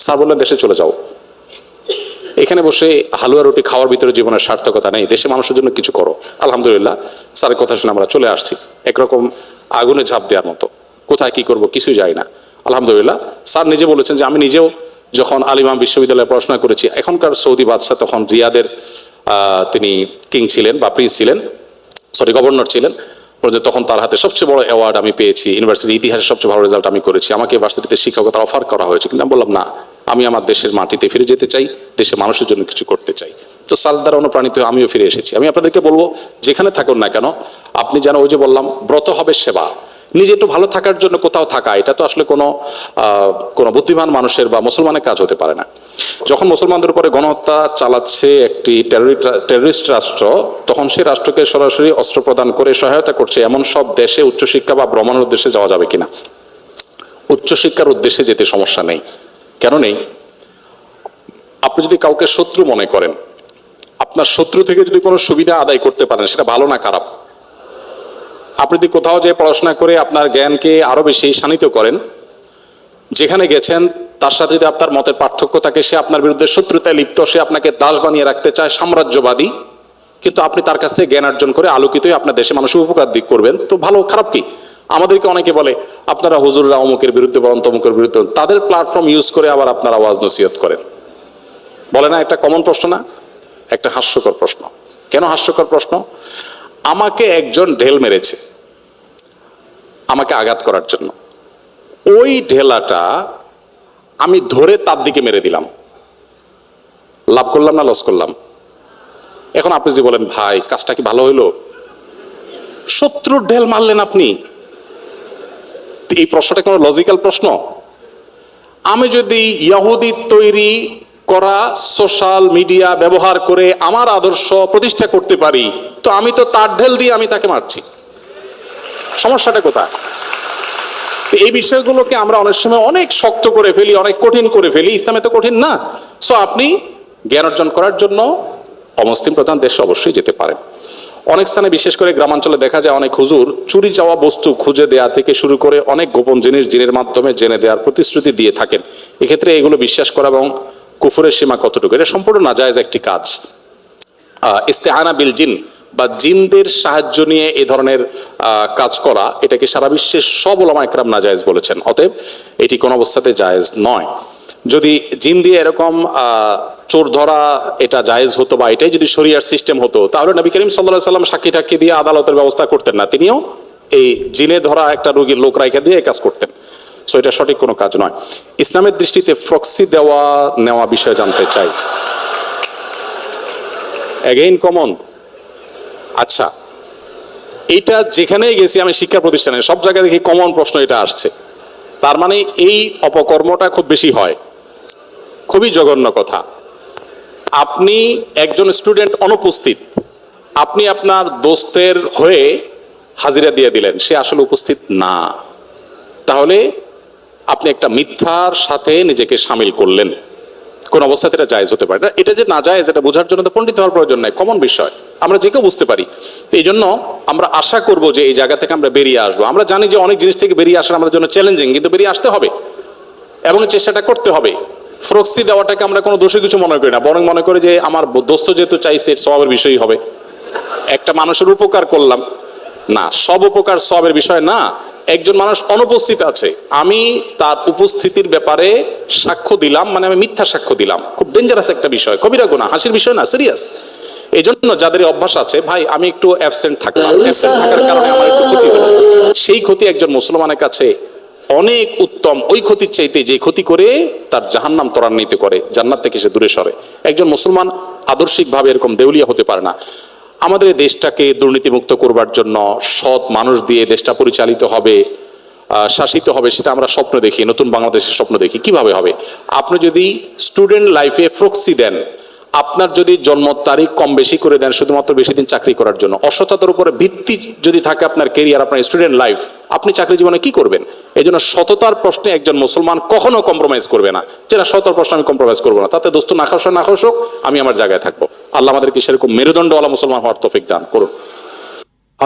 স্যার বললেন, দেশে চলে যাও, এখানে বসে হালুয়া রুটি খাওয়ার ভিতরে জীবনের সার্থকতা নেই, দেশে মানুষের জন্য কিছু করো। আলহামদুলিল্লাহ, স্যারের কথা শুনে আমরা চলে আসছি, একরকম আগুনে ঝাঁপ দেওয়ার মতো, কোথায় কি করব কিছুই যাই না। আলহামদুলিল্লাহ, স্যার নিজে বলেছেন যে আমি নিজেও যখন আল ইমাম বিশ্ববিদ্যালয়ে পড়াশোনা করেছি, এখনকার সৌদি বাদশাহ তখন রিয়াদের তিনি কিং ছিলেন বা প্রিন্স ছিলেন, গভর্নর ছিলেন, তখন তার হাতে সবচেয়ে বড় অ্যাওয়ার্ড আমি পেয়েছি, ইউনিভার্সিটির ইতিহাসে সবচেয়ে ভালো রেজাল্ট আমি করেছি, আমাকে ভার্সিটিতে শিক্ষকতার অফার করা হয়েছে, কিন্তু আমি বললাম না, আমি আমার দেশের মাটিতে ফিরে যেতে চাই, দেশের মানুষের জন্য কিছু করতে চাই। তো স্যার দ্বারা অনুপ্রাণিত হয়ে আমিও ফিরে এসেছি। আমি আপনাদেরকে বলবো, যেখানে থাকুন না কেন, আপনি যেন ওই যে বললাম ব্রত হবে সেবা, নিজে একটু ভালো থাকার জন্য কোথাও থাকা, এটা তো আসলে কোনো বুদ্ধিমান মানুষের বা মুসলমানের কাজ হতে পারে না। যখন মুসলমানদের উপরে গণহত্যা চালাচ্ছে একটি টেররিস্ট রাষ্ট্র, তখন সেই রাষ্ট্রকে সরাসরি অস্ত্র প্রদান করে সহায়তা করছে এমন সব দেশে উচ্চশিক্ষা বা ভ্রমণের উদ্দেশ্যে যাওয়া যাবে কিনা? উচ্চশিক্ষার উদ্দেশ্যে যেতে সমস্যা নেই। কেন নেই? আপনি যদি কাউকে শত্রু মনে করেন, আপনার শত্রু থেকে যদি কোনো সুবিধা আদায় করতে পারেন, সেটা ভালো না খারাপ? আপনি যদি কোথাও যে পড়াশোনা করে আপনার জ্ঞানকে আরো বেশি শানিত করেন, যেখানে গেছেন তার সাথে যদি আপনার মতের পার্থক্য থাকে, সে আপনার বিরুদ্ধে শত্রুতায় লিপ্ত, সে আপনাকে দাস বানিয়ে রাখতে চায়, সাম্রাজ্যবাদী, কিন্তু আপনি তার কাছ থেকে জ্ঞান অর্জন করে আলোকিত হয়ে আপনার দেশে মানুষের উপকার দিক করবেন, তো ভালো খারাপ কি? আমাদেরকে অনেকে বলে আপনারা হুজুররা অমুকের বিরুদ্ধে বলেন, তমুকের বিরুদ্ধে, তাদের প্ল্যাটফর্ম ইউজ করে আবার আপনারা ওয়াজ নসিহত করেন। বলে না, একটা কমন প্রশ্ন না? একটা হাস্যকর প্রশ্ন। কেন হাস্যকর প্রশ্ন? আমাকে একজন ঢেল মেরেছে আমাকে আঘাত করার জন্য, ওই ঢেলাটা আমি ধরে তার দিকে মেরে দিলাম, লাভ করলাম না লস করলাম? এখন আপনি যদি বলেন ভাই কাজটা কি ভালো হইলো, শত্রুর ঢেল মারলেন আপনি, এই প্রশ্নটা কোনো লজিক্যাল প্রশ্ন? আমি যদি ইহুদির তৈরি করা সোশ্যাল মিডিয়া ব্যবহার করে আমার আদর্শ প্রতিষ্ঠা করতে পারি, তো আমি তো তার ঢেল দিয়ে আমি তাকে মারছি। সমস্যাটা কোথায়? এই বিষয়গুলোকে আমরা অনেক সময় অনেক শক্ত করে ফেলি, অনেক কঠিন করে ফেলি। ইসলামে তো কঠিন না। সো আপনি জ্ঞান অর্জন করার জন্য অমুসলিম প্রধান দেশে অবশ্যই যেতে পারেন। অনেক স্থানে বিশেষ করে গ্রামাঞ্চলে দেখা যায় অনেক হুজুর চুরি যাওয়া বস্তু খুঁজে দেয়া থেকে শুরু করে অনেক গোপন জিনিস জিনের মাধ্যমে জেনে দেওয়ার প্রতিশ্রুতি দিয়ে থাকেন। এক্ষেত্রে এগুলো বিশ্বাস করা এবং কুফরের সীমা কতটুকু, এটা সম্পূর্ণ নাজায়েজ একটি কাজ। ইস্তেআনা বিল জিন বা জিনদের সাহায্য নিয়ে এই ধরনের কাজ করা, এটাকে সারা বিশ্বের সব উলামা ইকরাম নাজায়েজ বলেছেন। অতএব এটি কোন অবস্থাতে জায়েজ নয়। যদি জিন দিয়ে এরকম চোর ধরা এটা জায়েজ হতো বা এটাই যদি শরিয়ার সিস্টেম হতো, তাহলে নবী করিম সাল্লাল্লাহু আলাইহি সাল্লাম সাক্ষী টাক্ষী দিয়ে আদালতের ব্যবস্থা করতেন না, তিনিও এই জিনে ধরা একটা রোগীর লোক রাইখা দিয়ে এই কাজ করতেন। সো এটা সঠিক কোনো কাজ নয়। ইসলামের দৃষ্টিতে প্রক্সি দেওয়া নেওয়া বিষয়ে জানতে চাই। Again common. আচ্ছা, এটা যেখানেই গেছি আমি শিক্ষা প্রতিষ্ঠানে সব জায়গায় দেখি কমন প্রশ্ন এটা আসছে। তার মানে এই অপকর্মটা খুব বেশি হয়। খুবই জঘন্য কথা। আপনি একজন স্টুডেন্ট অনুপস্থিত, আপনি আপনার দোস্তের হয়ে হাজিরা দিয়ে দিলেন, সে আসলে উপস্থিত না, তাহলে আপনি একটা মিথ্যার সাথে নিজেকে সামিল করলেন। কোন অবস্থাতে এটা জায়েজ হতে পারে না। এটা যে না জায়েজ এটা বোঝার জন্য তো পণ্ডিত হওয়ার প্রয়োজন নাই, কমন বিষয়, আমরা যে কেউ বুঝতে পারি। এই জন্য আমরা আশা করব যে এই জায়গা থেকে আমরা বেরিয়ে আসবো। আমরা জানি যে অনেক জিনিস থেকে বেরিয়ে আসা আমাদের জন্য চ্যালেঞ্জিং, কিন্তু বেরিয়ে আসতে হবে এবং চেষ্টাটা করতে হবে। প্রক্সি দেওয়াটাকে আমরা কোনো দোষী কিছু মনে করি না, বরং মনে করি যে আমার দোস্ত যেহেতু চাইছে সওয়াবের বিষয়ই হবে, একটা মানুষের উপকার করলাম। না, সব উপকার সওয়াবের বিষয় না। একজন মানুষ অনুপস্থিত আছে, আমি তার উপস্থিতির ব্যাপারে সাক্ষ্য দিলাম, মানে আমি মিথ্যা সাক্ষ্য দিলাম, খুব ডেঞ্জারাস একটা বিষয়, কবিরা গুনাহ, হাসির বিষয় না, সিরিয়াস। এই জন্য যাদের অভ্যাস আছে, ভাই আমি একটু অ্যাবসেন্ট থাকলাম, অ্যাবসেন্ট থাকার কারণে আমার একটু ক্ষতি হলো, সেই ক্ষতি একজন মুসলমানের কাছে অনেক উত্তম ওই ক্ষতির চাইতে যে ক্ষতি করে তার জাহান্নাম ত্বরান্বিত করে, জান্নাত থেকে সে দূরে সরে। একজন মুসলমান আদর্শিকভাবে এরকম দেউলিয়া হতে পারে না। আমাদের এই দেশটাকে দুর্নীতিমুক্ত করবার জন্য সৎ মানুষ দিয়ে দেশটা পরিচালিত হবে, শাসিত হবে, সেটা আমরা স্বপ্ন দেখি, নতুন বাংলাদেশের স্বপ্ন দেখি। কিভাবে হবে? আপনি যদি স্টুডেন্ট লাইফে প্রক্সি দেন, আপনার যদি জন্ম তারিখ কম বেশি করে দেন শুধুমাত্র বেশি দিন চাকরি করার জন্য, অসততার উপরে ভিত্তি যদি থাকে আপনার কেরিয়ার, আপনার স্টুডেন্ট লাইফ, আপনি চাকরি জীবনে কি করবেন? এই জন্য সততার প্রশ্নে একজন মুসলমান কখনো কম্প্রোমাইজ করবে না, যেটা সততার প্রশ্নে আমি কম্প্রোমাইজ করবো না, তাতে দোস্ত না খাসক আমি আমার জায়গায় থাকবো। আল্লাহ আমাদেরকে সেরকম মেরুদণ্ডওয়ালা মুসলমান হওয়ার তৌফিক দান করুন।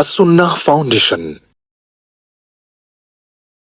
as-Sunnah Foundation